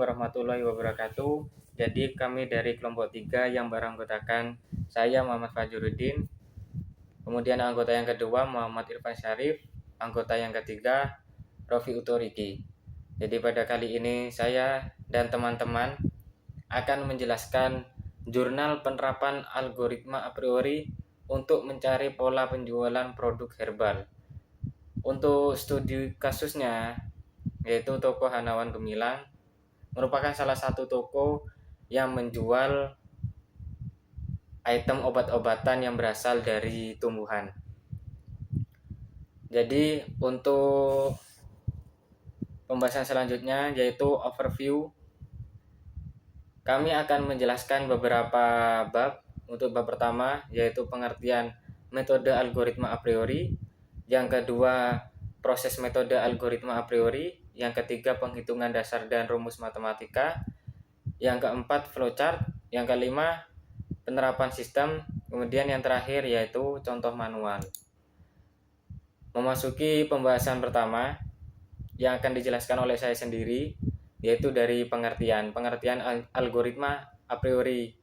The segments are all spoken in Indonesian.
warahmatullahi wabarakatuh. Jadi kami dari kelompok 3 yang beranggotakan saya Muhammad Fajruddin, kemudian anggota yang kedua Muhammad Irfan Syarif, anggota yang ketiga Rofi Utoriki. Jadi pada kali ini saya dan teman-teman akan menjelaskan jurnal penerapan algoritma a priori untuk mencari pola penjualan produk herbal. Untuk studi kasusnya yaitu toko Hanawan Gemilang merupakan salah satu toko yang menjual item obat-obatan yang berasal dari tumbuhan. Jadi untuk pembahasan selanjutnya yaitu overview, kami akan menjelaskan beberapa bab. Untuk bab pertama yaitu pengertian metode algoritma a priori, yang kedua proses metode algoritma a priori, yang ketiga penghitungan dasar dan rumus matematika, yang keempat flowchart, yang kelima penerapan sistem, kemudian yang terakhir yaitu contoh manual. Memasuki pembahasan pertama yang akan dijelaskan oleh saya sendiri, yaitu dari pengertian algoritma a priori.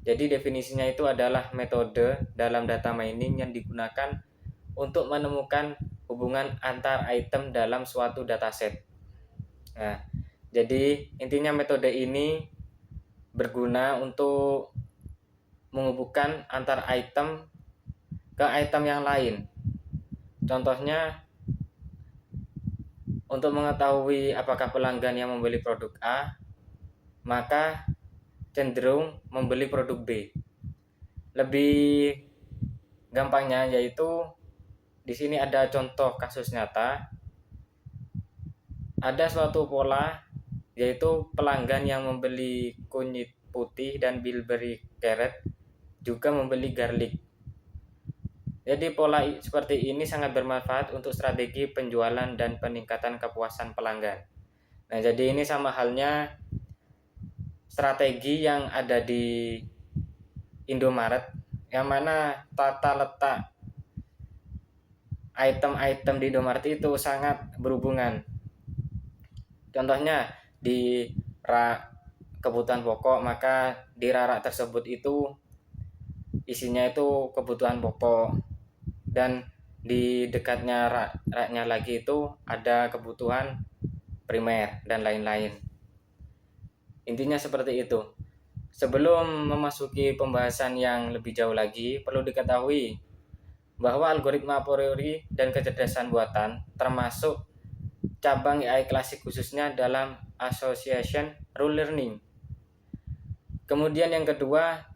Jadi definisinya itu adalah metode dalam data mining yang digunakan untuk menemukan hubungan antar item dalam suatu dataset. Nah, jadi intinya metode ini berguna untuk menghubungkan antar item ke item yang lain. Contohnya, untuk mengetahui apakah pelanggan yang membeli produk A, maka cenderung membeli produk B. Lebih gampangnya yaitu di sini ada contoh kasus nyata. Ada suatu pola yaitu pelanggan yang membeli kunyit putih dan bilberry carrot juga membeli garlic. Jadi pola seperti ini sangat bermanfaat untuk strategi penjualan dan peningkatan kepuasan pelanggan. Nah, jadi ini sama halnya strategi yang ada di Indomaret, yang mana tata letak item-item di Indomaret itu sangat berhubungan. Contohnya di rak kebutuhan pokok, maka di rak tersebut itu isinya itu kebutuhan pokok, dan di dekatnya raknya lagi itu ada kebutuhan primer dan lain-lain. Intinya seperti itu. Sebelum memasuki pembahasan yang lebih jauh lagi, perlu diketahui bahwa algoritma a priori dan kecerdasan buatan termasuk cabang AI klasik khususnya dalam association rule learning. Kemudian yang kedua,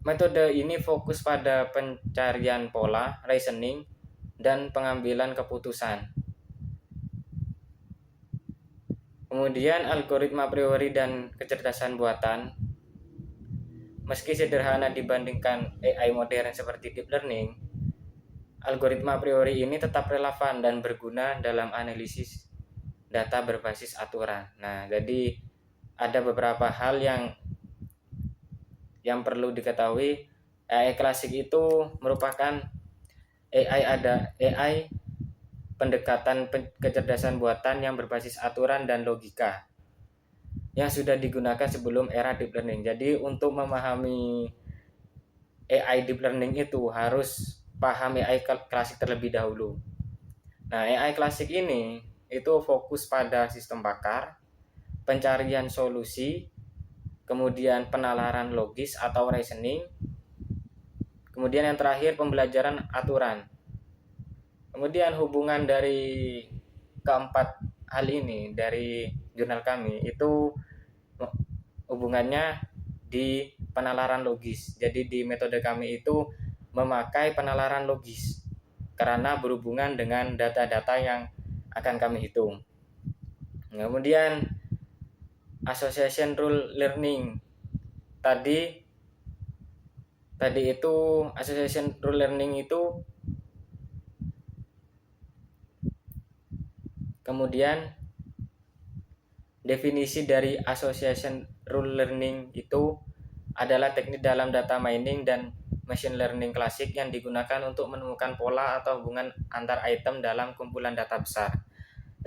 metode ini fokus pada pencarian pola, reasoning, dan pengambilan keputusan. Kemudian algoritma a priori dan kecerdasan buatan, meski sederhana dibandingkan AI modern seperti deep learning, algoritma a priori ini tetap relevan dan berguna dalam analisis data berbasis aturan. Nah, jadi ada beberapa hal yang perlu diketahui. AI klasik itu merupakan AI pendekatan kecerdasan buatan yang berbasis aturan dan logika yang sudah digunakan sebelum era deep learning. Jadi untuk memahami AI deep learning itu harus paham AI klasik terlebih dahulu. Nah, AI klasik ini itu fokus pada sistem bakar, pencarian solusi, kemudian penalaran logis atau reasoning, kemudian yang terakhir pembelajaran aturan. Kemudian hubungan dari keempat hal ini dari jurnal kami itu hubungannya di penalaran logis. Jadi di metode kami itu memakai penalaran logis karena berhubungan dengan data-data yang akan kami hitung. Kemudian association rule learning tadi itu association rule learning itu kemudian definisi dari association rule learning itu adalah teknik dalam data mining dan machine learning klasik yang digunakan untuk menemukan pola atau hubungan antar item dalam kumpulan data besar.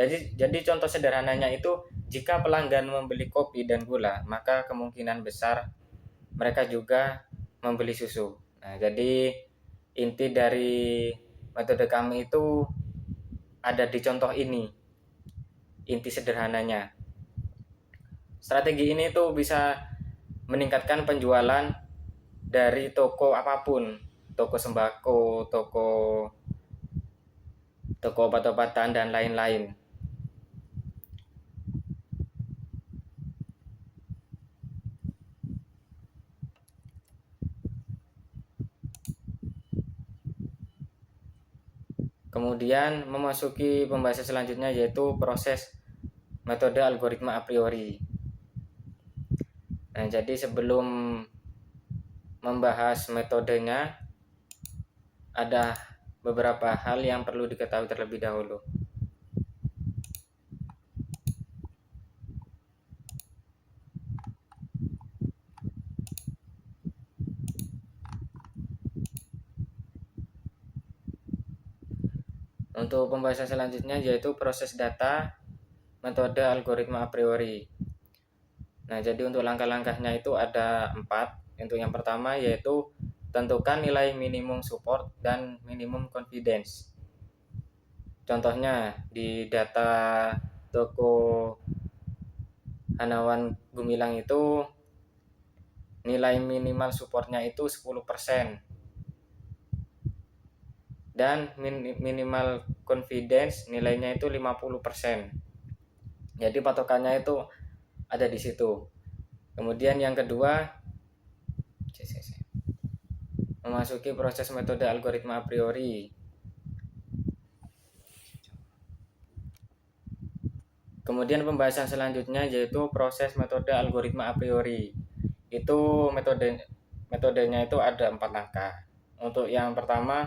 Jadi contoh sederhananya itu jika pelanggan membeli kopi dan gula, maka kemungkinan besar mereka juga membeli susu. Nah, jadi inti dari metode kami itu ada di contoh ini, inti sederhananya. Strategi ini tuh bisa meningkatkan penjualan dari toko apapun, toko sembako, toko obat-obatan dan lain-lain. Kemudian memasuki pembahasan selanjutnya yaitu proses metode algoritma a priori. Nah, jadi sebelum membahas metodenya, ada beberapa hal yang perlu diketahui terlebih dahulu. Untuk pembahasan selanjutnya yaitu proses data metode algoritma a priori. Nah, jadi untuk langkah-langkahnya itu ada 4. Untuk yang pertama yaitu tentukan nilai minimum support dan minimum confidence. Contohnya di data toko Hanawan Gumilang itu nilai minimal supportnya itu 10% dan minimal confidence nilainya itu 50%. Jadi patokannya itu ada di situ. Kemudian yang kedua, memasuki proses metode algoritma a priori. Kemudian pembahasan selanjutnya yaitu proses metode algoritma a priori. Itu metodenya itu ada 4 langkah. Untuk yang pertama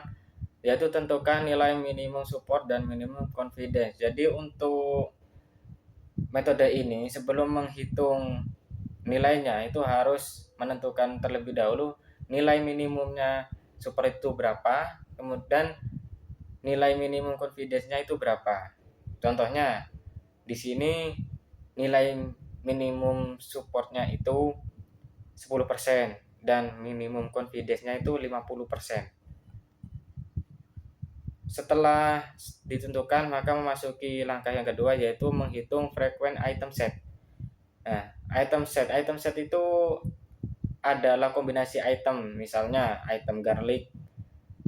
yaitu tentukan nilai minimum support dan minimum confidence. Jadi untuk metode ini sebelum menghitung nilainya itu harus menentukan terlebih dahulu nilai minimumnya support itu berapa, kemudian nilai minimum confidence-nya itu berapa. Contohnya di sini nilai minimum supportnya itu 10% dan minimum confidence-nya itu 50%. Setelah ditentukan maka memasuki langkah yang kedua yaitu menghitung frequent item set. Nah, item set itu adalah kombinasi item, misalnya item garlic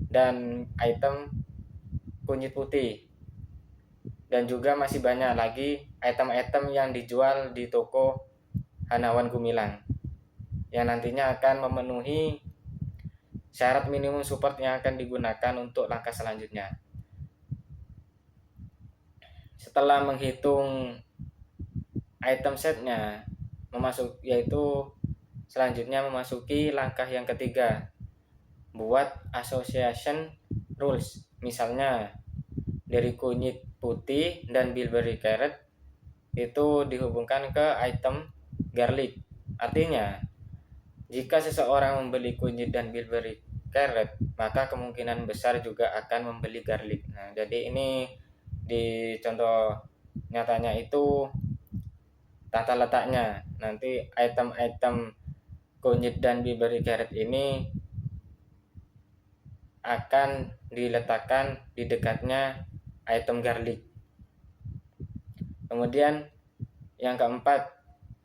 dan item kunyit putih. Dan juga masih banyak lagi item-item yang dijual di toko Hanawan Gumilang yang nantinya akan memenuhi syarat minimum support yang akan digunakan untuk langkah selanjutnya. Setelah menghitung item setnya, yaitu selanjutnya memasuki langkah yang ketiga, buat association rules. Misalnya dari kunyit putih dan bilberry carrot itu dihubungkan ke item garlic. Artinya jika seseorang membeli kunyit dan bilberry carrot, maka kemungkinan besar juga akan membeli garlic. Nah, jadi ini di contoh nyatanya itu tata letaknya. Nanti item-item kunyit dan bilberry carrot ini akan diletakkan di dekatnya item garlic. Kemudian yang keempat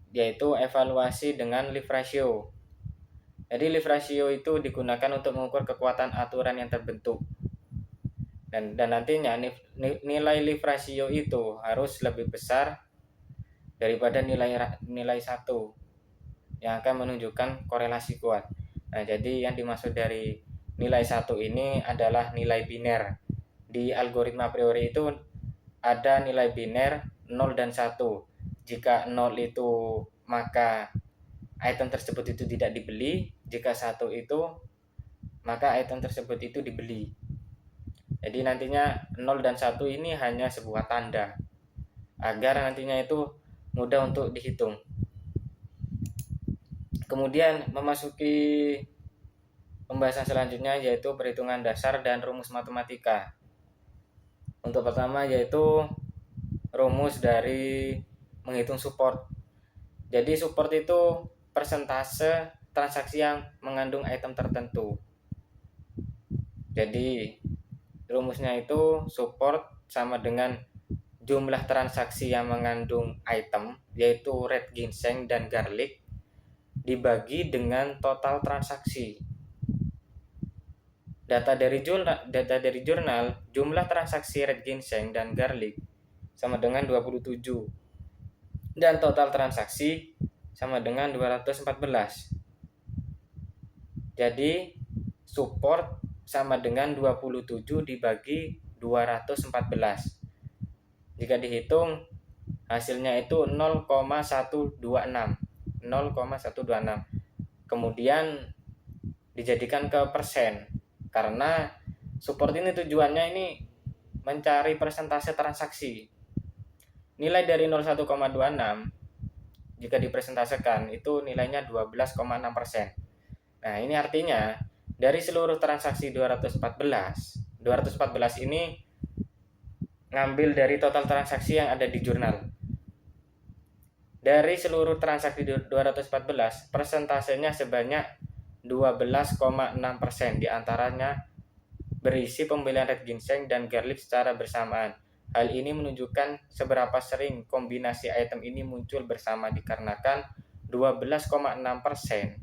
yaitu evaluasi dengan leaf ratio. Jadi leaf ratio itu digunakan untuk mengukur kekuatan aturan yang terbentuk. Dan nantinya nilai leaf ratio itu harus lebih besar daripada nilai 1 yang akan menunjukkan korelasi kuat. Nah, jadi yang dimaksud dari nilai 1 ini adalah nilai biner. Di algoritma a priori itu ada nilai biner 0 dan 1. Jika 0 itu maka item tersebut itu tidak dibeli, jika 1 itu maka item tersebut itu dibeli. Jadi nantinya 0 dan 1 ini hanya sebuah tanda agar nantinya itu mudah untuk dihitung. Kemudian memasuki pembahasan selanjutnya yaitu perhitungan dasar dan rumus matematika. Untuk pertama yaitu rumus dari menghitung support. Jadi support itu persentase transaksi yang mengandung item tertentu. Jadi rumusnya itu support sama dengan jumlah transaksi yang mengandung item, yaitu red ginseng dan garlic, dibagi dengan total transaksi. Data dari jurnal jumlah transaksi red ginseng dan garlic sama dengan 27 dan total transaksi sama dengan 214. Jadi support sama dengan 27 dibagi 214. Jika dihitung hasilnya itu 0,126. Kemudian dijadikan ke persen, karena support ini tujuannya ini mencari persentase transaksi. Nilai dari 01,26 jika dipresentasekan itu nilainya 12,6%. Nah, ini artinya dari seluruh transaksi 214 ini ngambil dari total transaksi yang ada di jurnal. Dari seluruh transaksi 214, persentasenya sebanyak 12,6%, diantaranya berisi pembelian red ginseng dan garlic secara bersamaan. Hal ini menunjukkan seberapa sering kombinasi item ini muncul bersama, dikarenakan 12,6%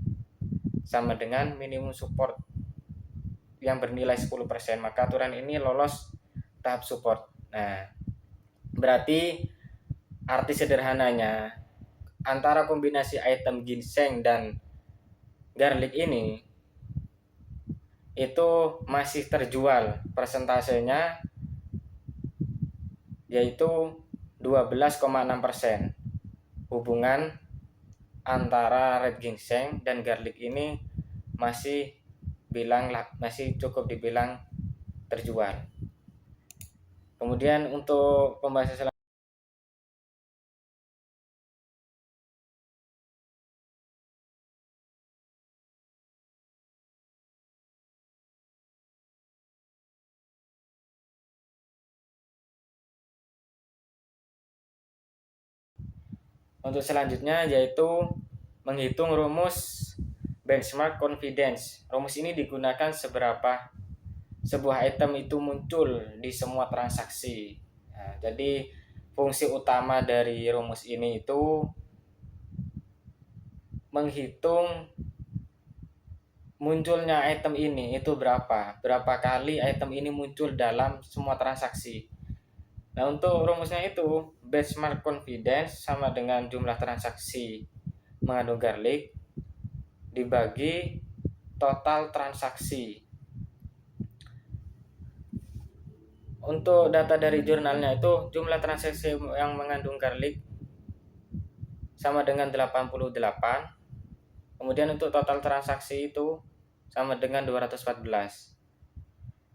sama dengan minimum support yang bernilai 10%, maka aturan ini lolos tahap support. Nah, berarti arti sederhananya antara kombinasi item ginseng dan garlic ini itu masih terjual, persentasenya yaitu 12,6%. Hubungan antara red ginseng dan garlic ini masih cukup dibilang terjual. Kemudian untuk pembahasan selanjutnya yaitu menghitung rumus benchmark confidence. Rumus ini digunakan sebuah item itu muncul di semua transaksi. Nah, jadi fungsi utama dari rumus ini itu menghitung munculnya item ini itu berapa kali item ini muncul dalam semua transaksi. Nah, untuk rumusnya itu benchmark confidence sama dengan jumlah transaksi mengandung garlic dibagi total transaksi. Untuk data dari jurnalnya itu jumlah transaksi yang mengandung garlic sama dengan 88. Kemudian untuk total transaksi itu sama dengan 214.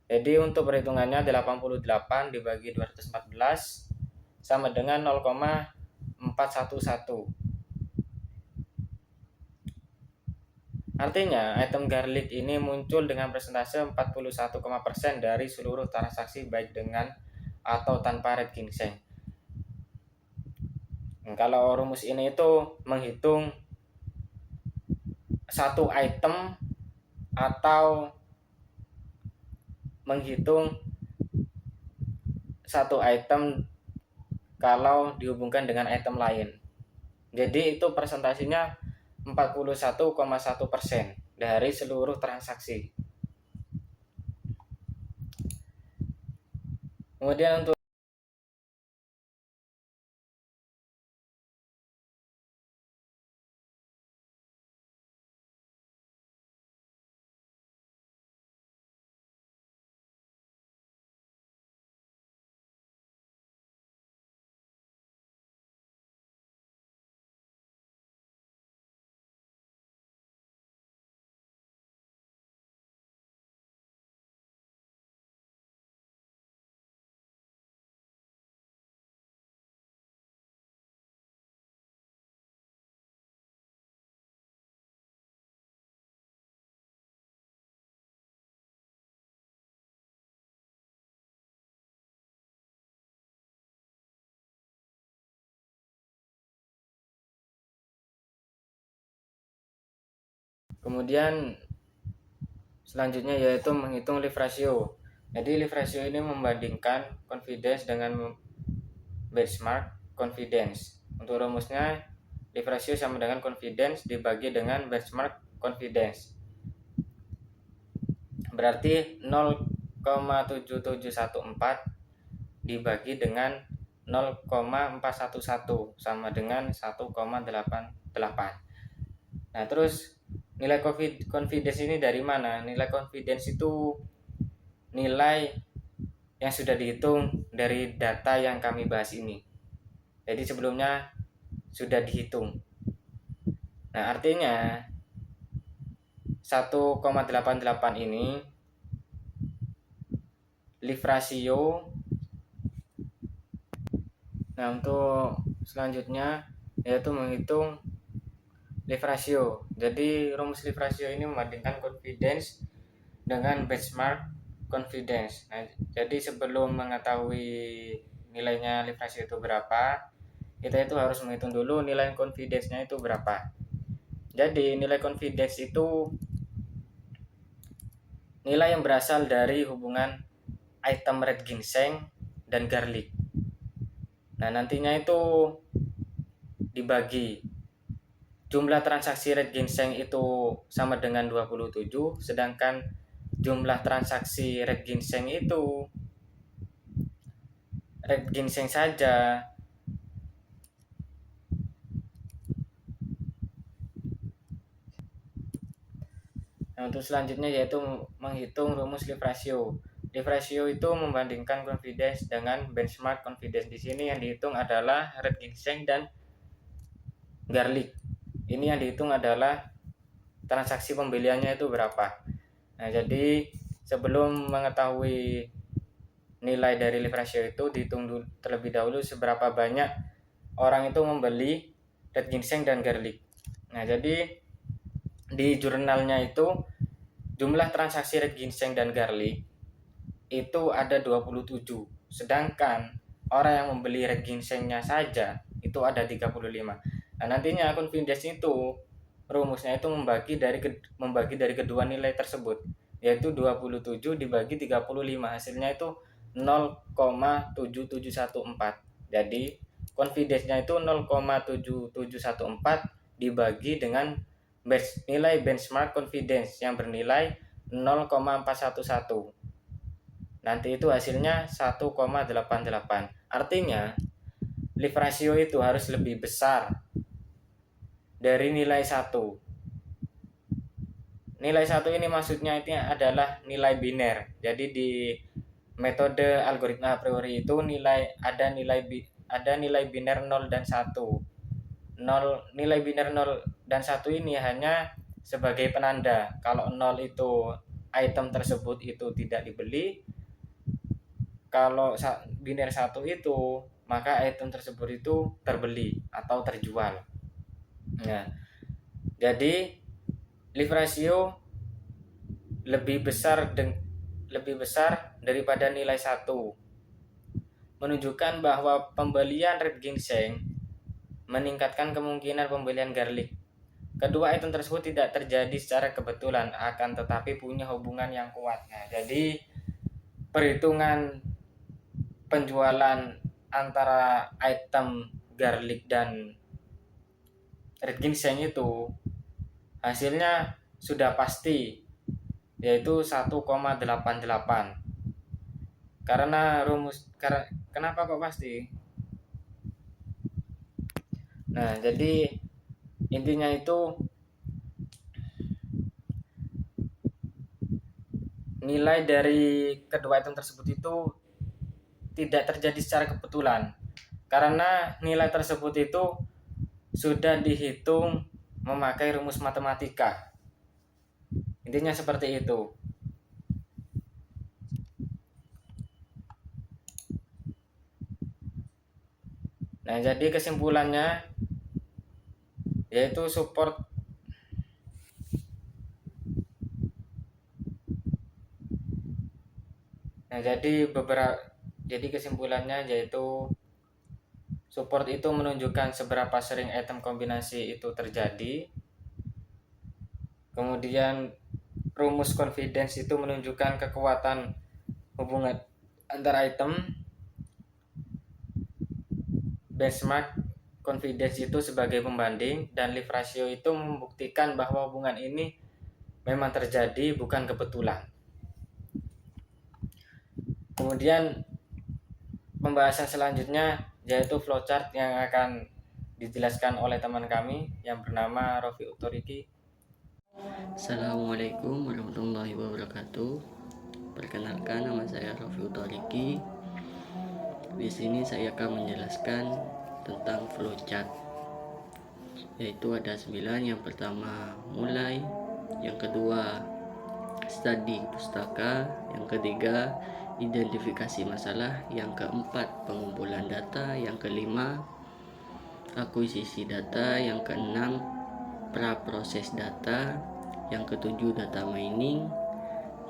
Jadi untuk perhitungannya 88 dibagi 214 sama dengan 0,411. Artinya item garlic ini muncul dengan persentase 41% dari seluruh transaksi baik dengan atau tanpa red ginseng. Kalau rumus ini itu menghitung satu item atau menghitung satu item kalau dihubungkan dengan item lain. Jadi itu presentasinya 41,1% dari seluruh transaksi. Kemudian untuk Kemudian selanjutnya yaitu menghitung leave ratio. Jadi leave ratio ini membandingkan confidence dengan benchmark confidence. Untuk rumusnya leave ratio sama dengan confidence dibagi dengan benchmark confidence. Berarti 0,7714 dibagi dengan 0,411 sama dengan 1,88. Nah, terus nilai confidence ini dari mana? Nilai confidence itu nilai yang sudah dihitung dari data yang kami bahas ini. Jadi sebelumnya sudah dihitung. Nah, artinya 1,88 ini leave ratio. Nah, untuk selanjutnya yaitu menghitung leave ratio. Jadi rumus leave ratio ini membandingkan confidence dengan benchmark confidence. Nah, jadi sebelum mengetahui nilainya leave ratio itu berapa, kita itu harus menghitung dulu nilai confidence-nya itu berapa. Jadi nilai confidence itu nilai yang berasal dari hubungan item red ginseng dan garlic. Nah, nantinya itu dibagi. Jumlah transaksi red ginseng itu sama dengan 27, sedangkan jumlah transaksi red ginseng saja Nah, untuk selanjutnya yaitu menghitung rumus leave ratio. Leave ratio itu membandingkan confidence dengan benchmark confidence. Di sini yang dihitung adalah red ginseng dan garlic. Ini yang dihitung adalah transaksi pembeliannya itu berapa. Nah, jadi sebelum mengetahui nilai dari leave ratio itu dihitung terlebih dahulu seberapa banyak orang itu membeli red ginseng dan garlic. Nah, jadi di jurnalnya itu jumlah transaksi red ginseng dan garlic itu ada 27, sedangkan orang yang membeli red ginsengnya saja itu ada 35. Nah, nantinya confidence itu rumusnya itu membagi dari kedua nilai tersebut, yaitu 27 dibagi 35, hasilnya itu 0,7714. Jadi confidence-nya itu 0,7714 dibagi dengan nilai benchmark confidence yang bernilai 0,411. Nanti itu hasilnya 1,88. Artinya leave ratio itu harus lebih besar dari nilai 1. Nilai 1 ini maksudnya itu adalah nilai biner. Jadi di metode algoritma a priori itu ada nilai biner 0 dan 1. Nilai biner 0 dan 1 ini hanya sebagai penanda. Kalau 0 itu item tersebut itu tidak dibeli, kalau biner 1 itu maka item tersebut itu terbeli atau terjual. Nah, jadi leave ratio lebih besar daripada nilai 1, menunjukkan bahwa pembelian red ginseng meningkatkan kemungkinan pembelian garlic. Kedua item tersebut tidak terjadi secara kebetulan, akan tetapi punya hubungan yang kuat. Nah, jadi perhitungan penjualan antara item garlic dan red ginseng itu hasilnya sudah pasti, yaitu 1,88. Kenapa kok pasti? Nah, jadi intinya itu nilai dari kedua item tersebut itu tidak terjadi secara kebetulan, karena nilai tersebut itu sudah dihitung memakai rumus matematika. Intinya seperti itu. Nah, jadi kesimpulannya yaitu support. Nah, jadi kesimpulannya yaitu support itu menunjukkan seberapa sering item kombinasi itu terjadi. Kemudian rumus confidence itu menunjukkan kekuatan hubungan antar item. Benchmark confidence itu sebagai pembanding, dan leave ratio itu membuktikan bahwa hubungan ini memang terjadi, bukan kebetulan. Kemudian pembahasan selanjutnya yaitu flowchart yang akan dijelaskan oleh teman kami yang bernama Rofi Utoriki. Assalamualaikum warahmatullahi wabarakatuh. Perkenalkan, nama saya Rofi Utoriki. Di sini saya akan menjelaskan tentang flowchart, yaitu ada 9. Yang pertama mulai, yang kedua studi pustaka, yang ketiga identifikasi masalah, yang keempat pengumpulan data, yang kelima akuisisi data, yang keenam praproses data, yang ketujuh data mining,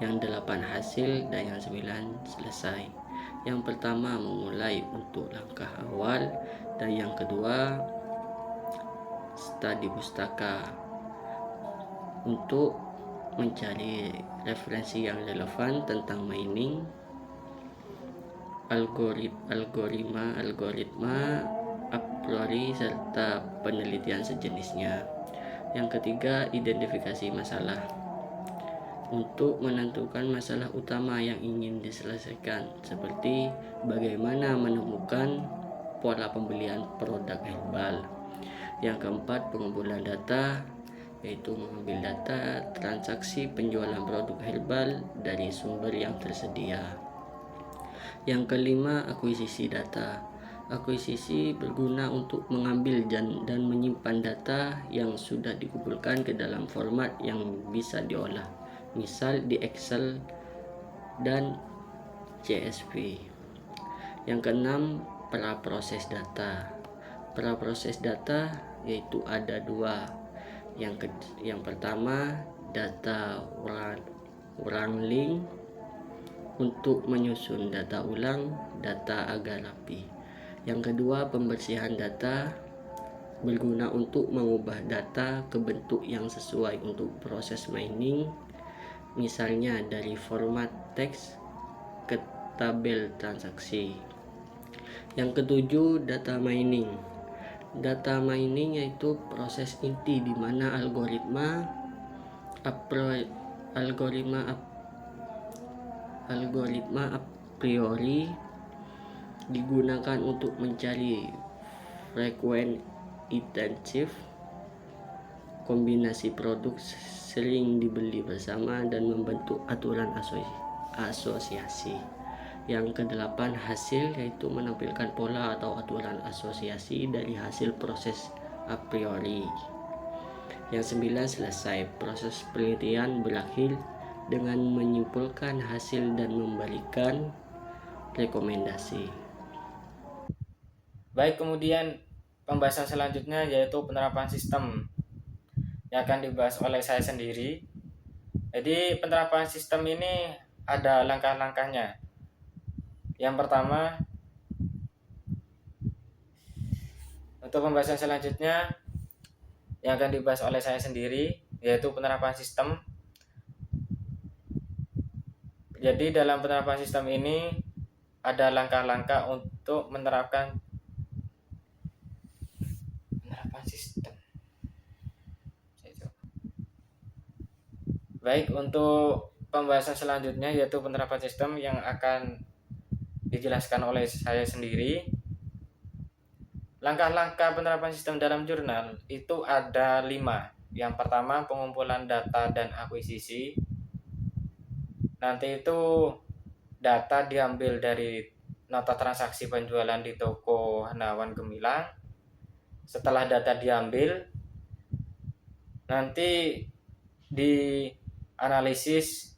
yang 8 hasil, dan yang 9 selesai. Yang pertama memulai untuk langkah awal, dan yang kedua studi pustaka untuk mencari referensi yang relevan tentang mining, algoritma a priori serta penelitian sejenisnya. Yang ketiga identifikasi masalah untuk menentukan masalah utama yang ingin diselesaikan, seperti bagaimana menemukan pola pembelian produk herbal. Yang keempat pengumpulan data, yaitu mengambil data transaksi penjualan produk herbal dari sumber yang tersedia. Yang kelima akuisisi data. Akuisisi berguna untuk mengambil dan menyimpan data yang sudah dikumpulkan ke dalam format yang bisa diolah, misal di Excel dan CSV. Yang keenam praproses data. Praproses data yaitu ada 2. Yang pertama data wrangling untuk menyusun data ulang data agar rapi. Yang kedua pembersihan data berguna untuk mengubah data ke bentuk yang sesuai untuk proses mining, misalnya dari format teks ke tabel transaksi. Yang ketujuh data mining. Data mining yaitu proses inti di mana algoritma a priori digunakan untuk mencari frequent intensif, kombinasi produk sering dibeli bersama, dan membentuk aturan asosiasi. Yang kedelapan hasil, yaitu menampilkan pola atau aturan asosiasi dari hasil proses a priori. Yang 9 selesai. Proses penelitian berakhir dengan menyimpulkan hasil dan memberikan rekomendasi. Baik, kemudian pembahasan selanjutnya yaitu penerapan sistem yang akan dibahas oleh saya sendiri. Jadi penerapan sistem ini ada langkah-langkahnya. Yang pertama, untuk pembahasan selanjutnya yang akan dibahas oleh saya sendiri yaitu penerapan sistem. Jadi dalam penerapan sistem ini ada langkah-langkah untuk menerapkan penerapan sistem. Baik, untuk pembahasan selanjutnya yaitu penerapan sistem yang akan dijelaskan oleh saya sendiri. Langkah-langkah penerapan sistem dalam jurnal itu ada 5. Yang pertama pengumpulan data dan akuisisi. Nanti itu data diambil dari nota transaksi penjualan di toko Hanawan Gemilang. Setelah data diambil, nanti dianalisis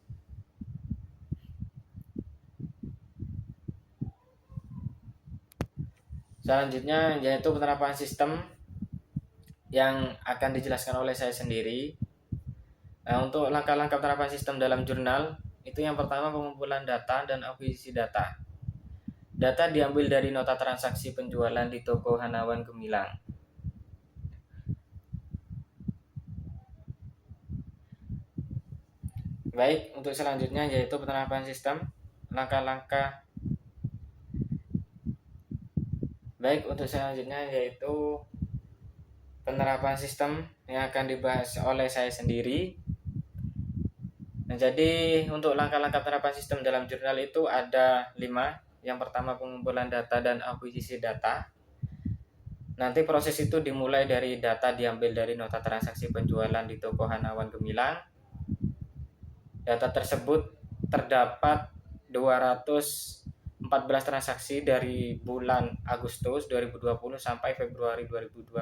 selanjutnya yaitu penerapan sistem yang akan dijelaskan oleh saya sendiri. Nah, untuk langkah-langkah penerapan sistem dalam jurnal itu yang pertama pengumpulan data dan akuisisi data. Data diambil dari nota transaksi penjualan di toko Hanawan Gemilang. Baik, untuk selanjutnya yaitu penerapan sistem. Langkah-langkah Baik, untuk selanjutnya yaitu penerapan sistem yang akan dibahas oleh saya sendiri. Nah, jadi untuk langkah-langkah penerapan sistem dalam jurnal itu ada 5. Yang pertama, pengumpulan data dan akuisisi data. Nanti proses itu dimulai dari data diambil dari nota transaksi penjualan di toko Hanawan Gemilang. Data tersebut terdapat 214 transaksi dari bulan Agustus 2020 sampai Februari 2021.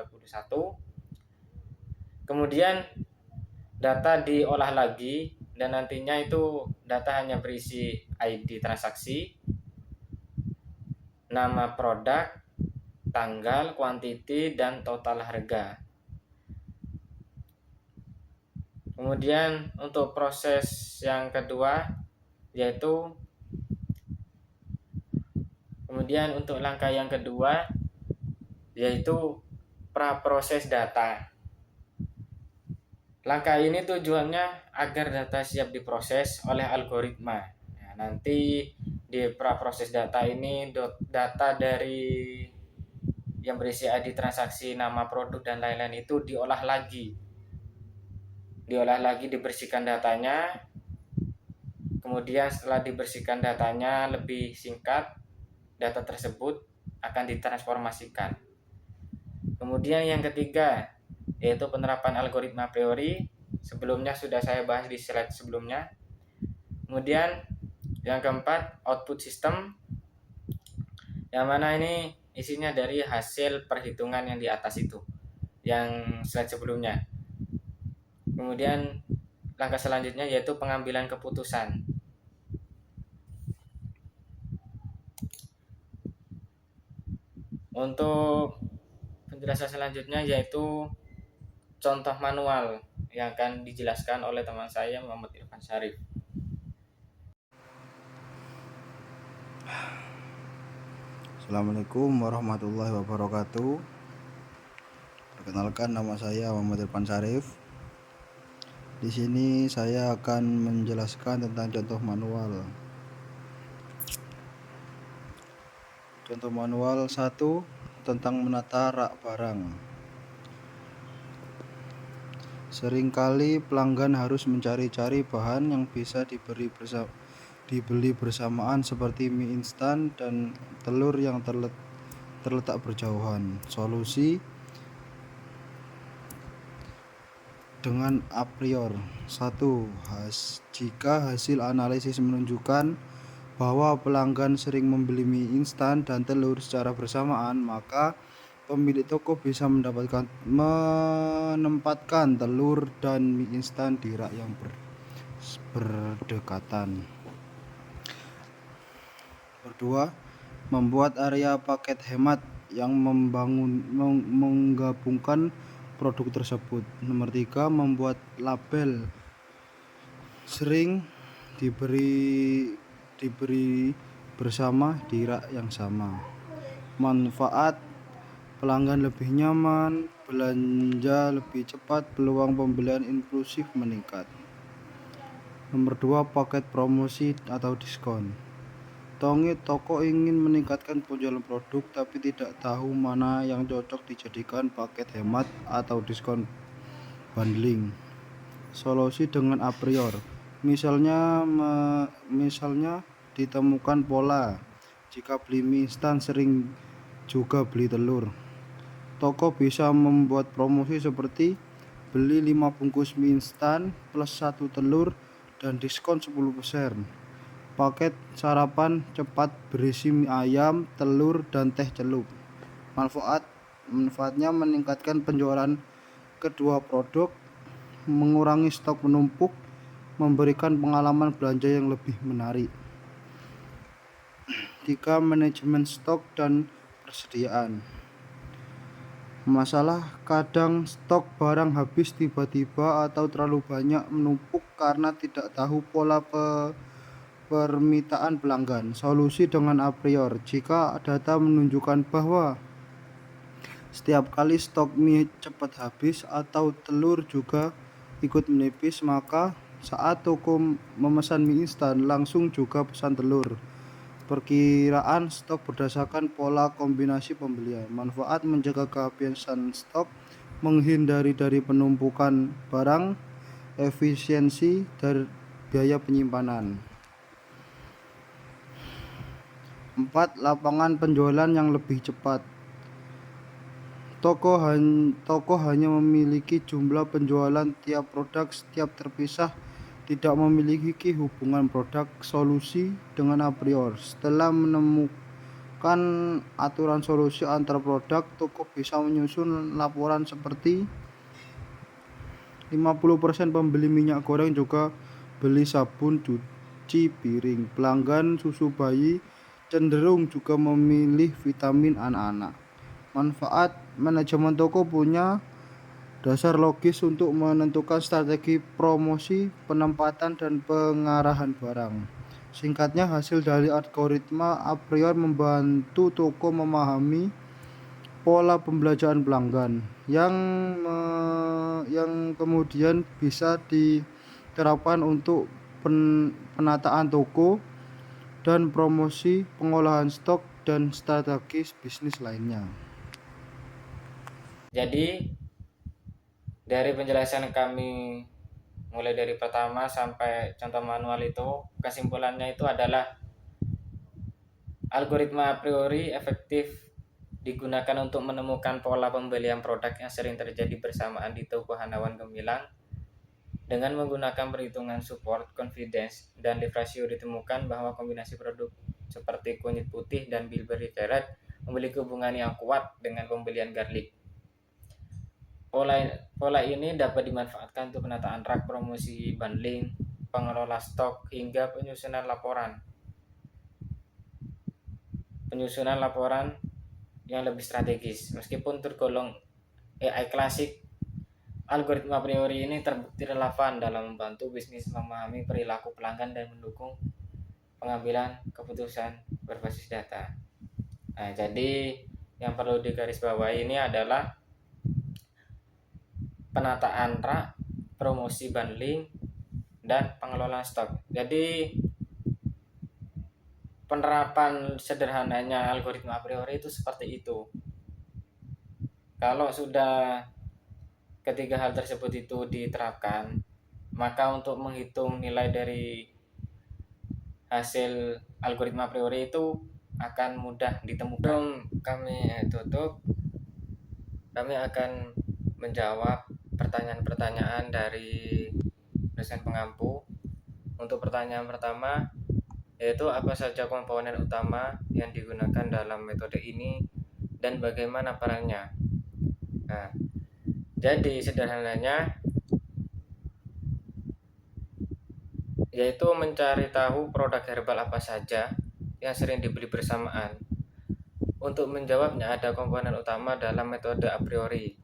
Kemudian data diolah lagi dan nantinya itu data hanya berisi ID transaksi, nama produk, tanggal, kuantiti, dan total harga. Kemudian untuk proses yang kedua yaitu untuk langkah yang kedua yaitu praproses data. Langkah ini tujuannya agar data siap diproses oleh algoritma. Nah, nanti di praproses data ini data dari yang berisi ID transaksi, nama produk, dan lain-lain itu diolah lagi. Dibersihkan datanya. Kemudian setelah dibersihkan datanya lebih singkat, data tersebut akan ditransformasikan. Kemudian yang ketiga yaitu penerapan algoritma a priori. Sebelumnya sudah saya bahas di slide sebelumnya. Kemudian yang keempat, output system, yang mana ini isinya dari hasil perhitungan yang di atas itu, yang slide sebelumnya. Kemudian langkah selanjutnya yaitu pengambilan keputusan. Untuk penjelasan selanjutnya yaitu contoh manual yang akan dijelaskan oleh teman saya Muhammad Irfan Syarif. Assalamualaikum warahmatullahi wabarakatuh. Perkenalkan, nama saya Muhammad Irfan Syarif. Di sini saya akan menjelaskan tentang contoh manual. Contoh manual 1 tentang menata rak barang. Seringkali pelanggan harus mencari-cari bahan yang bisa dibeli bersamaan seperti mie instan dan telur yang terletak berjauhan. Solusi dengan a priori. 1. Jika hasil analisis menunjukkan bahwa pelanggan sering membeli mie instan dan telur secara bersamaan, maka pemilik toko bisa menempatkan telur dan mie instan di rak yang berdekatan. Kedua, membuat area paket hemat yang menggabungkan produk tersebut. Nomor 3, membuat label sering diberi bersama di rak yang sama. Manfaat: pelanggan lebih nyaman, belanja lebih cepat, peluang pembelian impulsif meningkat. Nomor 2, paket promosi atau diskon. Toko ingin meningkatkan penjualan produk tapi tidak tahu mana yang cocok dijadikan paket hemat atau diskon bundling. Solusi dengan a priori. Misalnya ditemukan pola, jika beli mie instan sering juga beli telur. Toko bisa membuat promosi seperti beli 5 bungkus mie instan plus 1 telur dan diskon 10%. Paket sarapan cepat berisi mie ayam, telur, dan teh celup. Manfaatnya meningkatkan penjualan kedua produk, mengurangi stok menumpuk, memberikan pengalaman belanja yang lebih menarik. 3. Manajemen stok dan persediaan. Masalah: kadang stok barang habis tiba-tiba atau terlalu banyak menumpuk karena tidak tahu pola permintaan pelanggan. Solusi dengan a priori. Jika data menunjukkan bahwa setiap kali stok mie cepat habis atau telur juga ikut menipis, maka Saat toko memesan mie instan, langsung juga pesan telur. Perkiraan stok berdasarkan pola kombinasi pembelian. Manfaat menjaga kehabisaan stok, menghindari dari penumpukan barang, efisiensi dari biaya penyimpanan. 4. Lapangan penjualan yang lebih cepat. Toko hanya memiliki jumlah penjualan tiap produk setiap terpisah, tidak memiliki hubungan produk solusi dengan a priori. Setelah menemukan aturan solusi antar produk, toko bisa menyusun laporan seperti 50% pembeli minyak goreng juga beli sabun cuci piring. Pelanggan susu bayi cenderung juga memilih vitamin anak-anak. Manfaat manajemen toko punya dasar logis untuk menentukan strategi promosi, penempatan, dan pengarahan barang. Singkatnya, hasil dari algoritma a priori membantu toko memahami pola pembelanjaan pelanggan yang kemudian bisa diterapkan untuk penataan toko dan promosi, pengolahan stok, dan strategi bisnis lainnya. Jadi dari penjelasan kami mulai dari pertama sampai contoh manual itu, kesimpulannya itu adalah algoritma a priori efektif digunakan untuk menemukan pola pembelian produk yang sering terjadi bersamaan di toko Hanawan Gemilang. Dengan menggunakan perhitungan support, confidence, dan leave ratio ditemukan bahwa kombinasi produk seperti kunyit putih dan bilberry carrot memiliki hubungan yang kuat dengan pembelian garlic. Pola ini dapat dimanfaatkan untuk penataan rak, promosi bundling, pengelola stok, hingga penyusunan laporan yang lebih strategis. Meskipun tergolong AI klasik, algoritma a priori ini terbukti relevan dalam membantu bisnis memahami perilaku pelanggan dan mendukung pengambilan keputusan berbasis data. Nah, jadi yang perlu digarisbawahi ini adalah penataan rak, promosi bundling, dan pengelolaan stok. Jadi penerapan sederhananya algoritma a priori itu seperti itu. Kalau sudah ketiga hal tersebut itu diterapkan, maka untuk menghitung nilai dari hasil algoritma a priori itu akan mudah ditemukan. Kami tutup, kami akan menjawab pertanyaan-pertanyaan dari dosen pengampu. Untuk pertanyaan pertama, yaitu apa saja komponen utama yang digunakan dalam metode ini dan bagaimana perannya. Nah, jadi sederhananya yaitu mencari tahu produk herbal apa saja yang sering dibeli bersamaan. Untuk menjawabnya ada komponen utama dalam metode a priori,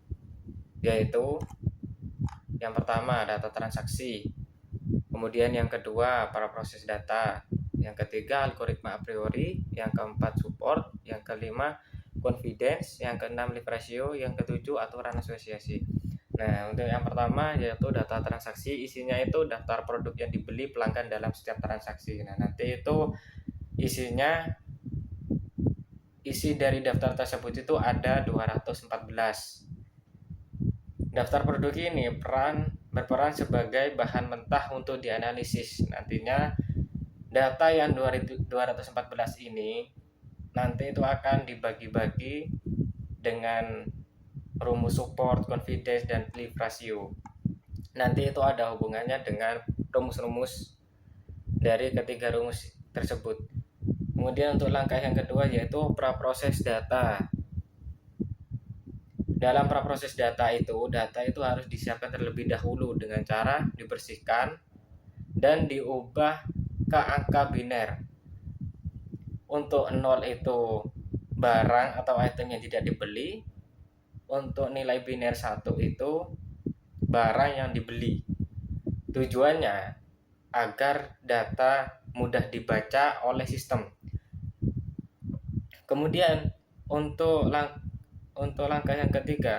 yaitu yang pertama data transaksi, kemudian yang kedua para proses data, yang ketiga algoritma a priori, yang keempat support, yang kelima confidence, yang keenam leave ratio, yang ketujuh aturan asosiasi. Nah, untuk yang pertama yaitu data transaksi, isinya itu daftar produk yang dibeli pelanggan dalam setiap transaksi. Nah, nanti itu isi dari daftar tersebut itu ada 214. Daftar produk ini berperan sebagai bahan mentah untuk dianalisis. Nantinya data yang 214 ini nanti itu akan dibagi-bagi dengan rumus support, confidence, dan leave ratio. Nanti itu ada hubungannya dengan rumus-rumus dari ketiga rumus tersebut. Kemudian untuk langkah yang kedua yaitu praproses data. Dalam praproses data itu harus disiapkan terlebih dahulu dengan cara dibersihkan dan diubah ke angka biner. Untuk 0 itu barang atau item yang tidak dibeli. Untuk nilai biner 1 itu barang yang dibeli. Tujuannya agar data mudah dibaca oleh sistem. Kemudian untuk langkah yang ketiga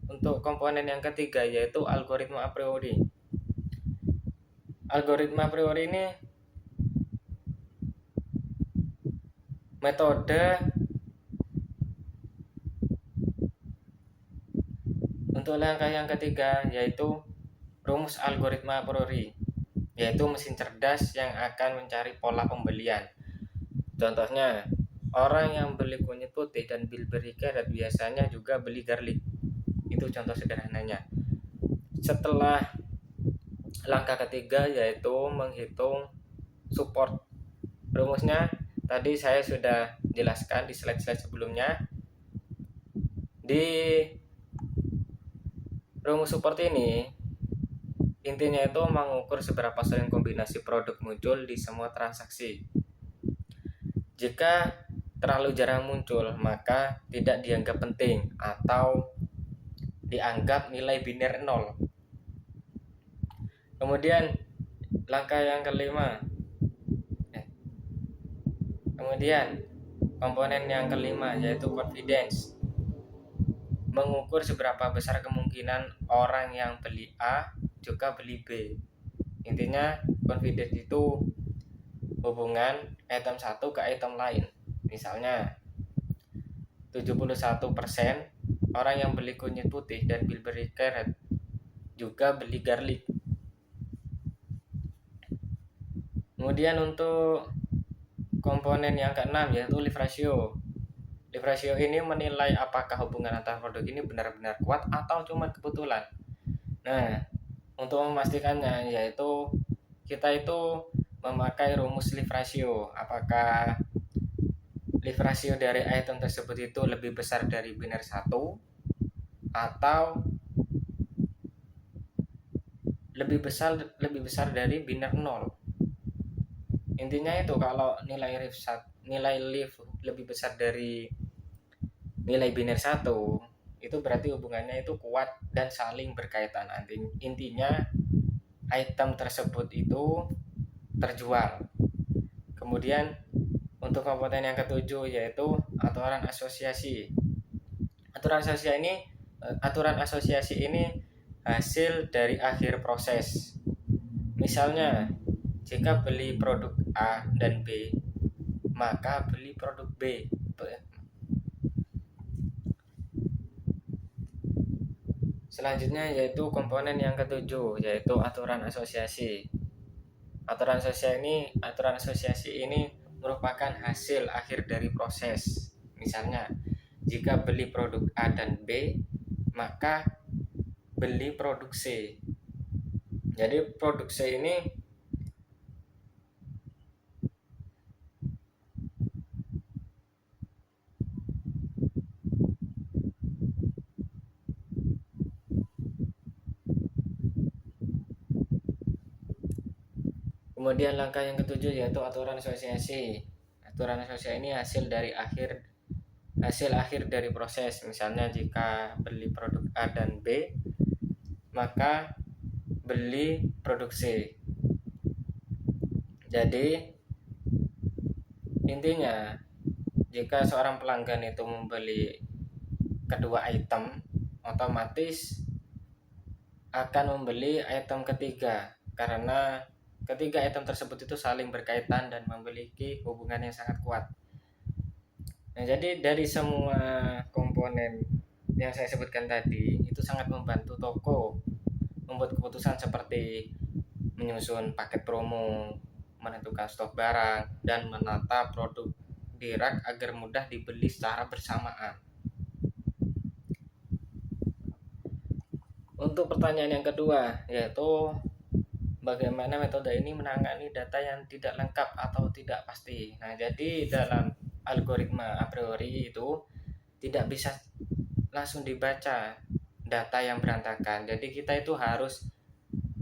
untuk komponen yang ketiga yaitu algoritma a priori. Algoritma a priori ini metode untuk langkah yang ketiga, yaitu rumus algoritma a priori, yaitu mesin cerdas yang akan mencari pola pembelian. Contohnya, orang yang beli kunyit putih dan beli carrot biasanya juga beli garlic. Itu contoh sederhananya. Setelah langkah ketiga, yaitu menghitung support. Rumusnya tadi saya sudah jelaskan di slide-slide sebelumnya. Di rumus support ini intinya itu mengukur seberapa sering kombinasi produk muncul di semua transaksi. Jika terlalu jarang muncul, maka tidak dianggap penting atau dianggap nilai biner 0. Kemudian langkah yang kelima. Kemudian komponen yang kelima yaitu confidence. Mengukur seberapa besar kemungkinan orang yang beli A juga beli B. Intinya confidence itu hubungan item satu ke item lain. Misalnya 71% orang yang beli kunyit putih dan beli carrot juga beli garlic. Kemudian untuk komponen yang keenam yaitu leave ratio. Leave ratio ini menilai apakah hubungan antar produk ini benar-benar kuat atau cuma kebetulan. Nah, untuk memastikannya yaitu kita itu memakai rumus leave ratio. Apakah leave ratio dari item tersebut itu lebih besar dari biner 1 atau lebih besar dari biner 0. Intinya itu kalau nilai leave lebih besar dari nilai biner 1, itu berarti hubungannya itu kuat dan saling berkaitan. Intinya item tersebut itu terjual. Kemudian untuk komponen yang ketujuh yaitu aturan asosiasi. Aturan asosiasi ini hasil dari akhir proses. Misalnya, jika beli produk A dan B, maka beli produk B. Selanjutnya yaitu komponen yang ketujuh yaitu aturan asosiasi. Aturan asosiasi ini merupakan hasil akhir dari proses. Misalnya, jika beli produk A dan B, maka beli produk C. Jadi produk C ini kemudian langkah yang ketujuh yaitu aturan asosiasi. Aturan asosiasi ini hasil akhir dari proses. Misalnya jika beli produk A dan B, maka beli produk C. Jadi intinya jika seorang pelanggan itu membeli kedua item, otomatis akan membeli item ketiga karena ketiga item tersebut itu saling berkaitan dan memiliki hubungan yang sangat kuat. Nah, jadi dari semua komponen yang saya sebutkan tadi itu sangat membantu toko membuat keputusan seperti menyusun paket promo, menentukan stok barang, dan menata produk di rak agar mudah dibeli secara bersamaan. Untuk pertanyaan yang kedua yaitu bagaimana metode ini menangani data yang tidak lengkap atau tidak pasti. Nah, jadi dalam algoritma a priori itu tidak bisa langsung dibaca data yang berantakan. Jadi kita itu harus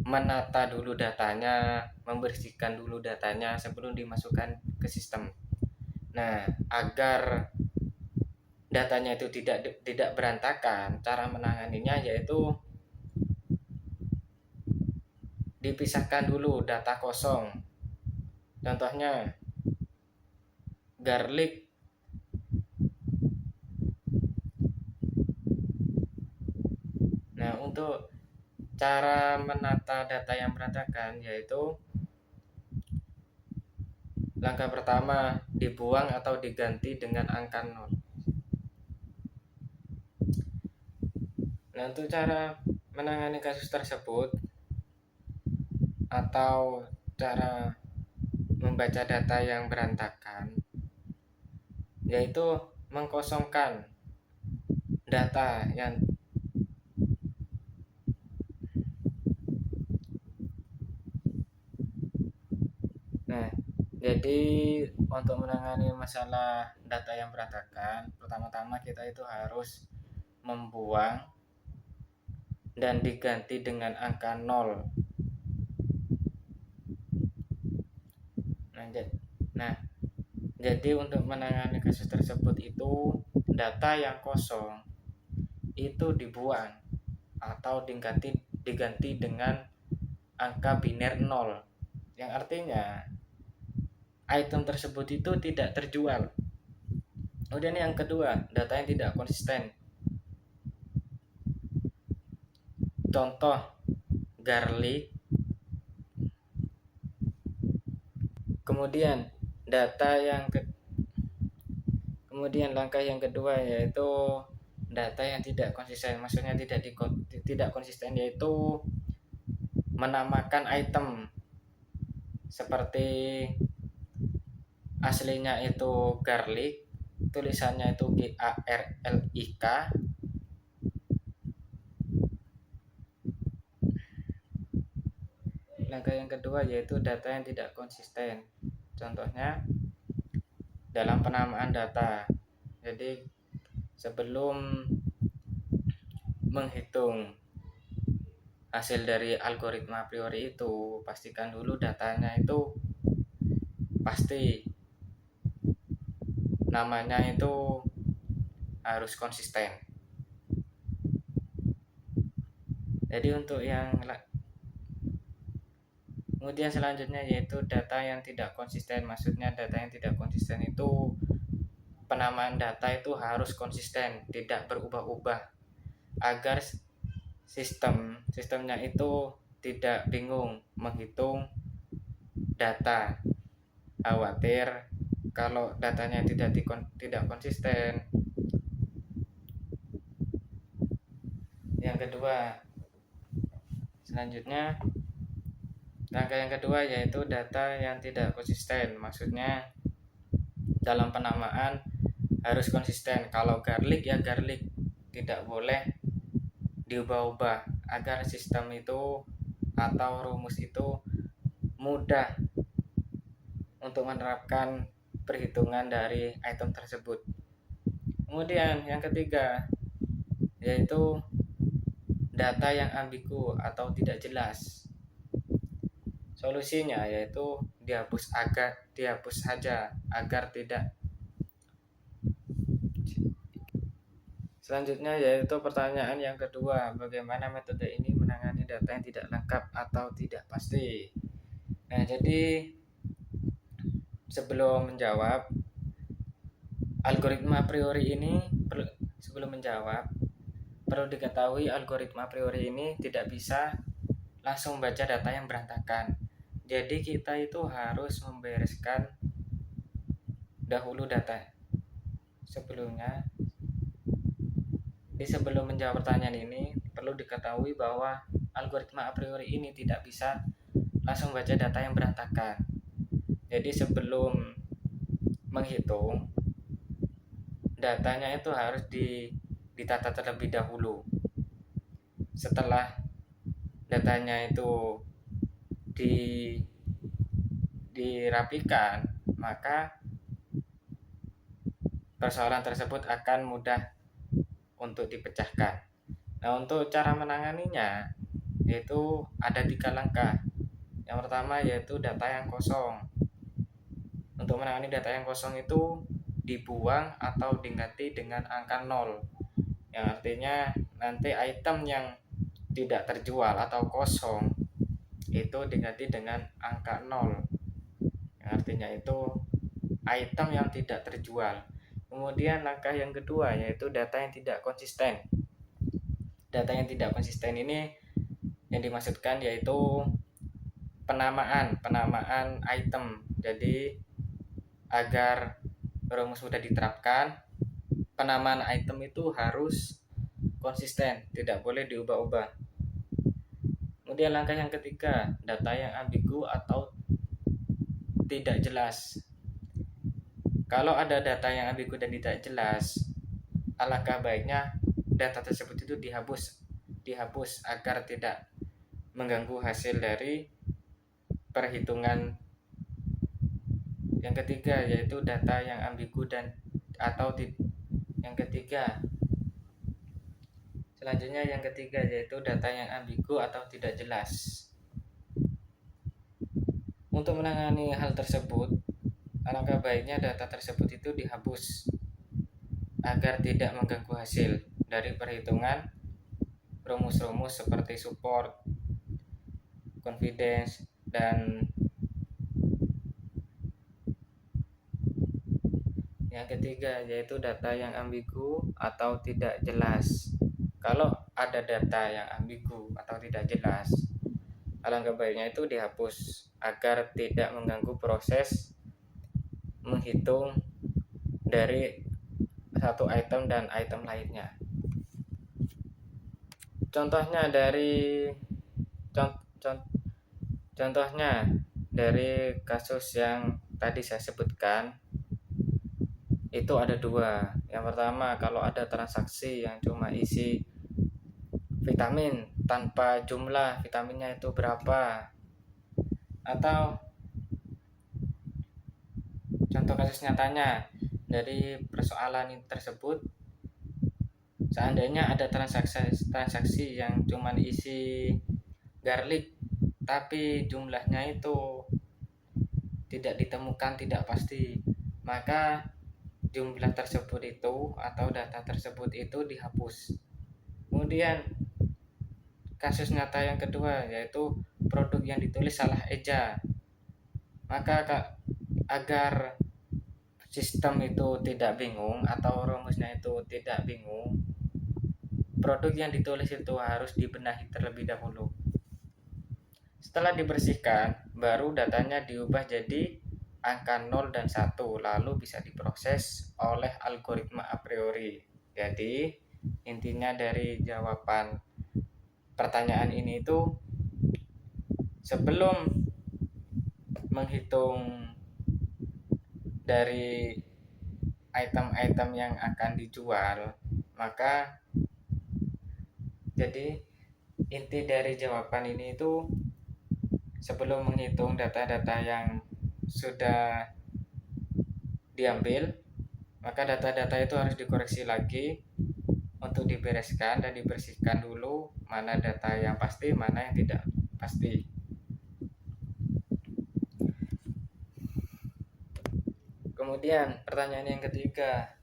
menata dulu datanya, membersihkan dulu datanya sebelum dimasukkan ke sistem. Nah, agar datanya itu tidak berantakan, cara menanganinya yaitu dipisahkan dulu data kosong. Contohnya garlic Nah, untuk cara menata data yang berantakan yaitu langkah pertama, dibuang atau diganti dengan angka 0. Nah, untuk cara menangani kasus tersebut atau cara membaca data yang berantakan yaitu mengkosongkan data yang Nah, jadi untuk menangani masalah data yang berantakan, pertama-tama kita itu harus membuang dan diganti dengan angka 0. Nah, jadi untuk menangani kasus tersebut itu data yang kosong itu dibuang atau diganti dengan angka biner 0, yang artinya item tersebut itu tidak terjual. Kemudian yang kedua, data yang tidak konsisten. Contoh, garlic. Kemudian kemudian langkah yang kedua yaitu data yang tidak konsisten. Maksudnya tidak konsisten yaitu menamakan item seperti aslinya itu garlic, tulisannya itu GARLIK. Langkah yang kedua yaitu data yang tidak konsisten. Contohnya dalam penamaan data. Jadi sebelum menghitung hasil dari algoritma a priori itu, pastikan dulu datanya itu pasti, namanya itu harus konsisten. Jadi untuk kemudian selanjutnya yaitu data yang tidak konsisten. Maksudnya data yang tidak konsisten itu penamaan data itu harus konsisten, tidak berubah-ubah agar sistemnya itu tidak bingung menghitung data. Khawatir kalau datanya tidak konsisten. Yang kedua, selanjutnya langkah yang kedua yaitu data yang tidak konsisten. Maksudnya dalam penamaan harus konsisten. Kalau garlic ya garlic, tidak boleh diubah-ubah agar sistem itu atau rumus itu mudah untuk menerapkan perhitungan dari item tersebut. Kemudian yang ketiga yaitu data yang ambigu atau tidak jelas. Solusinya yaitu dihapus saja agar tidak. Selanjutnya yaitu pertanyaan yang kedua, bagaimana metode ini menangani data yang tidak lengkap atau tidak pasti. Nah, jadi sebelum menjawab algoritma a priori ini, perlu diketahui algoritma a priori ini tidak bisa langsung baca data yang berantakan. Jadi kita itu harus membereskan dahulu data sebelumnya. Sebelum menjawab pertanyaan ini, perlu diketahui bahwa algoritma a priori ini tidak bisa langsung baca data yang berantakan. Jadi sebelum menghitung, datanya itu harus ditata terlebih dahulu. Setelah datanya itu dirapikan, maka persoalan tersebut akan mudah untuk dipecahkan. Nah, untuk cara menanganinya yaitu ada 3 langkah. Yang pertama yaitu data yang kosong. Untuk menangani data yang kosong itu dibuang atau diganti dengan angka 0, yang artinya nanti item yang tidak terjual atau kosong itu diganti dengan angka 0, yang artinya itu item yang tidak terjual. Kemudian langkah yang kedua yaitu data yang tidak konsisten. Data yang tidak konsisten ini Yang dimaksudkan yaitu penamaan item. Jadi agar rumus mudah diterapkan, penamaan item itu harus konsisten, tidak boleh diubah-ubah. Kemudian langkah yang ketiga, data yang ambigu atau tidak jelas. Kalau ada data yang ambigu dan tidak jelas, alangkah baiknya data tersebut itu dihapus agar tidak mengganggu hasil dari perhitungan. Yang ketiga yaitu data yang ambigu dan atau yang ketiga. Selanjutnya yang ketiga yaitu data yang ambigu atau tidak jelas. Untuk menangani hal tersebut, alangkah baiknya data tersebut itu dihapus agar tidak mengganggu hasil dari perhitungan rumus-rumus seperti support, confidence, dan yang ketiga yaitu data yang ambigu atau tidak jelas. Kalau ada data yang ambigu atau tidak jelas, alangkah baiknya itu dihapus agar tidak mengganggu proses menghitung dari satu item dan item lainnya. Contohnya dari kasus yang tadi saya sebutkan itu ada dua. Yang pertama, kalau ada transaksi yang cuma isi vitamin tanpa jumlah vitaminnya itu berapa, atau contoh kasus nyatanya dari persoalan tersebut, seandainya ada transaksi yang cuma isi garlic tapi jumlahnya itu tidak ditemukan, tidak pasti, maka jumlah tersebut itu atau data tersebut itu dihapus. Kemudian kasus nyata yang kedua yaitu produk yang ditulis salah eja, maka agar sistem itu tidak bingung atau rumusnya itu tidak bingung, produk yang ditulis itu harus dibenahi terlebih dahulu. Setelah dibersihkan, baru datanya diubah jadi angka 0 dan 1, lalu bisa diproses oleh algoritma a priori. Jadi, intinya dari jawaban pertanyaan ini itu, sebelum menghitung dari item-item yang akan dijual, maka jadi inti dari jawaban ini itu sebelum menghitung data-data yang sudah diambil, maka data-data itu harus dikoreksi lagi untuk dibereskan dan dibersihkan dulu mana data yang pasti, mana yang tidak pasti. Kemudian pertanyaan yang ketiga,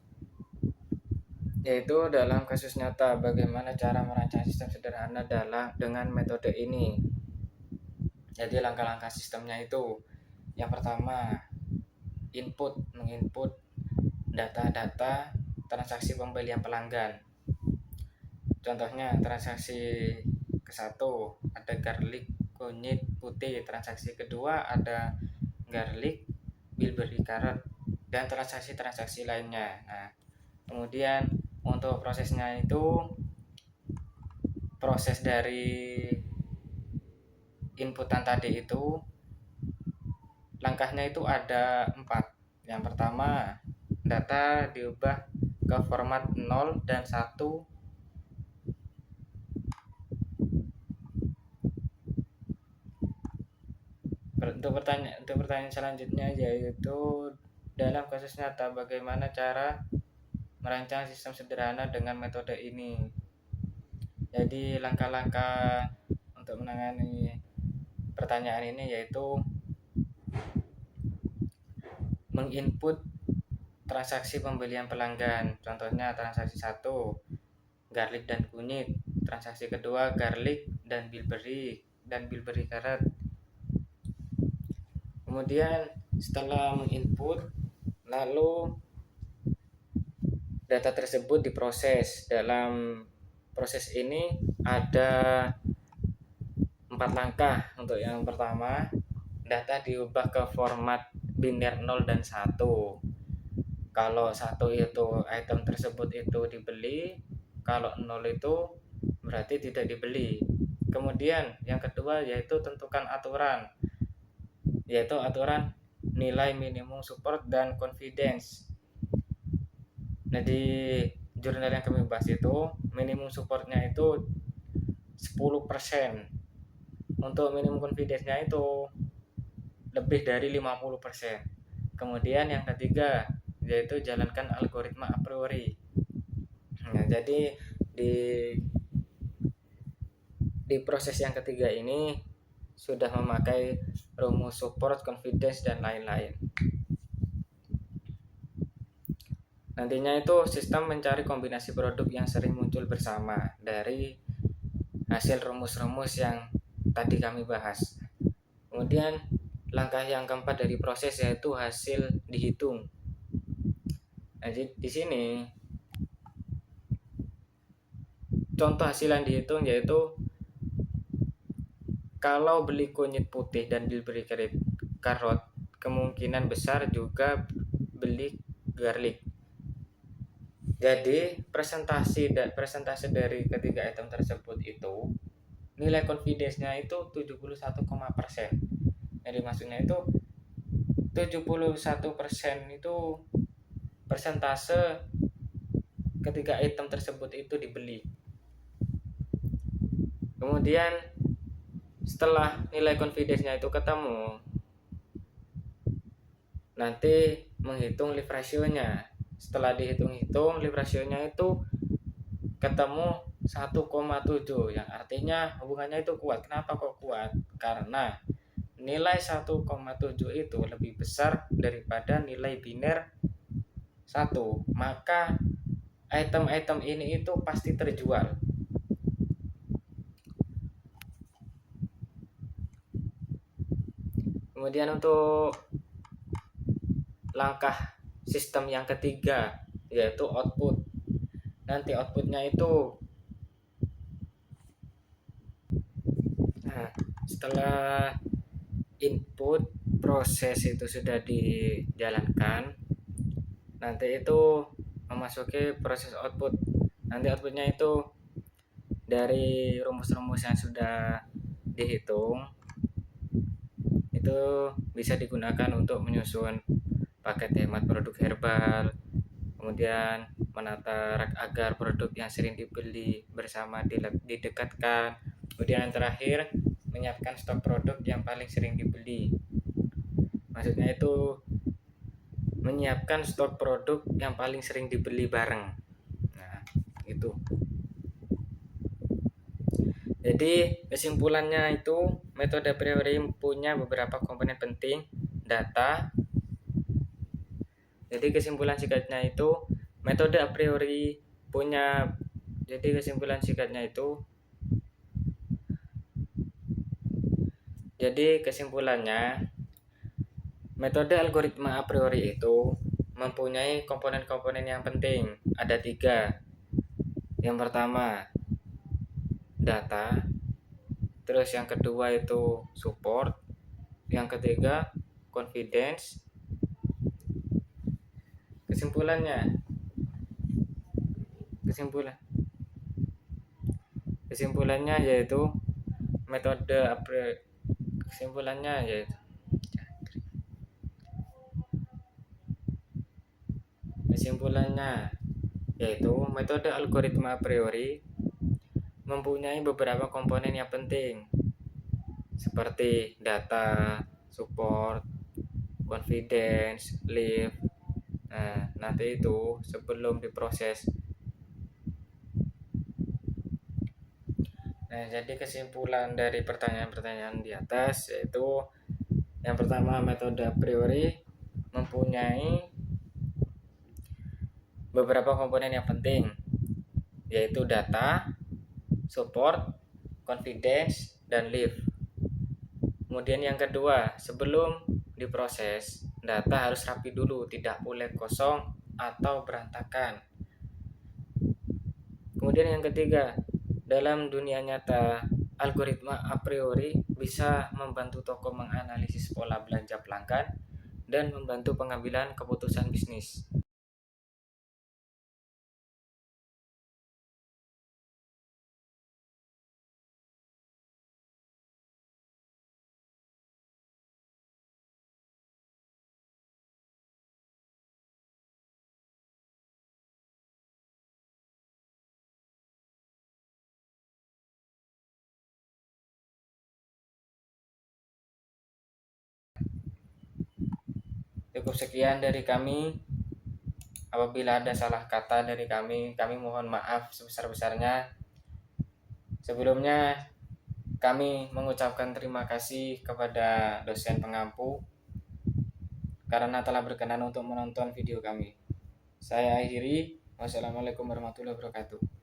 yaitu dalam kasus nyata bagaimana cara merancang sistem sederhana dengan metode ini. Jadi langkah-langkah sistemnya itu, yang pertama, menginput data-data transaksi pembelian pelanggan. Contohnya transaksi ke-1 ada garlic kunyit putih, transaksi kedua ada garlic bilberry carrot, dan transaksi-transaksi lainnya. Nah, kemudian untuk prosesnya itu, proses dari inputan tadi itu langkahnya itu ada 4. Yang pertama, data diubah ke format 0 dan 1. Untuk pertanyaan selanjutnya yaitu dalam kasus nyata bagaimana cara merancang sistem sederhana dengan metode ini. Jadi langkah-langkah untuk menangani pertanyaan ini yaitu menginput transaksi pembelian pelanggan. Contohnya transaksi 1 garlic dan kunyit, transaksi kedua garlic dan bilberry carrot. Kemudian setelah menginput, lalu data tersebut diproses. Dalam proses ini ada 4 langkah. Untuk yang pertama, data diubah ke format biner 0 dan 1. Kalau 1 itu item tersebut itu dibeli, kalau 0 itu berarti tidak dibeli. Kemudian yang kedua yaitu tentukan aturan, yaitu aturan nilai minimum support dan confidence. Nah, di jurnal yang kami bahas itu minimum supportnya itu 10%. Untuk minimum confidence-nya itu lebih dari 50%. Kemudian yang ketiga yaitu jalankan algoritma a priori. Nah, jadi di proses yang ketiga ini sudah memakai rumus support, confidence, dan lain-lain. Nantinya itu sistem mencari kombinasi produk yang sering muncul bersama dari hasil rumus-rumus yang tadi kami bahas. Kemudian langkah yang keempat dari proses yaitu hasil dihitung. Nah, di sini contoh hasil yang dihitung yaitu kalau beli kunyit putih dan diberi karot, kemungkinan besar juga beli garlic. Jadi presentasi dari ketiga item tersebut itu nilai confidence-nya itu 71%. Jadi maksudnya itu 71% itu persentase ketiga item tersebut itu dibeli. Kemudian setelah nilai confidence-nya itu ketemu, nanti menghitung leave ratio-nya. Setelah dihitung-hitung leave ratio-nya itu ketemu 1,7, yang artinya hubungannya itu kuat. Kenapa kok kuat? Karena nilai 1,7 itu lebih besar daripada nilai biner 1, maka item-item ini itu pasti terjual. Kemudian untuk langkah sistem yang ketiga yaitu output. Nanti outputnya itu setelah input proses itu sudah dijalankan, nanti itu memasuki proses output. Nanti outputnya itu dari rumus-rumus yang sudah dihitung itu bisa digunakan untuk menyusun paket hemat produk herbal, kemudian menata rak agar produk yang sering dibeli bersama didekatkan, kemudian yang terakhir menyiapkan stok produk yang paling sering dibeli. Maksudnya itu menyiapkan stok produk yang paling sering dibeli bareng. Nah, itu. Jadi kesimpulannya itu metode a priori punya beberapa komponen penting, data. Jadi kesimpulan singkatnya itu metode a priori punya jadi kesimpulannya metode algoritma a priori itu mempunyai komponen-komponen yang penting. Ada 3. Yang pertama data, terus yang kedua itu support, yang ketiga confidence. Kesimpulannya yaitu metode metode algoritma a priori mempunyai beberapa komponen yang penting seperti data, support, confidence, leave. Nah, nanti itu sebelum diproses. Nah, jadi kesimpulan dari pertanyaan-pertanyaan di atas yaitu yang pertama, metode a priori mempunyai beberapa komponen yang penting yaitu data, support, confidence, dan leave. Kemudian yang kedua, sebelum diproses, data harus rapi dulu, tidak boleh kosong atau berantakan. Kemudian yang ketiga, dalam dunia nyata algoritma a priori bisa membantu toko menganalisis pola belanja pelanggan dan membantu pengambilan keputusan bisnis. Cukup sekian dari kami. Apabila ada salah kata dari kami mohon maaf sebesar-besarnya. Sebelumnya kami mengucapkan terima kasih kepada dosen pengampu karena telah berkenan untuk menonton video kami. Saya akhiri. Wassalamualaikum warahmatullahi wabarakatuh.